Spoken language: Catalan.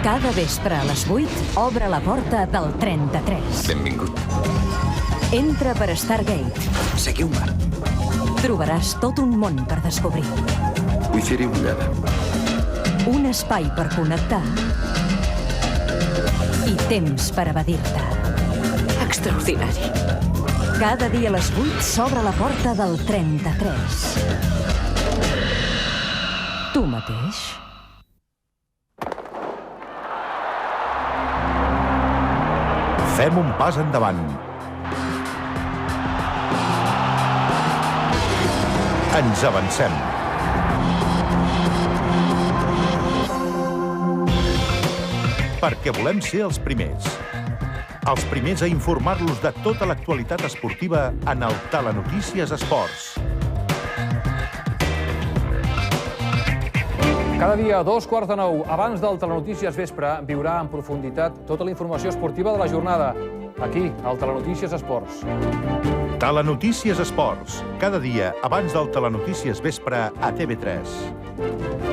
Cada vespre a les 8 obre la porta del 33. Benvingut. Entra per Stargate. Seguiu-me. Trobaràs tot un món per descobrir. Vull fer-hi una ullada. Un espai per connectar i temps per evadir-te. Extraordinari. Cada dia a les 8 s'obre la porta del 33. Tu mateix. Fem un pas endavant. Ens avancem. Perquè volem ser els primers. Els primers a informar-los de tota l'actualitat esportiva en el Telenotícies Esports. Cada dia a 8:15, abans del Telenotícies Vespre, viurà en profunditat tota la informació esportiva de la jornada. Aquí, al Telenotícies Esports. Telenotícies Esports. Cada dia abans del Telenotícies Vespre a TV3.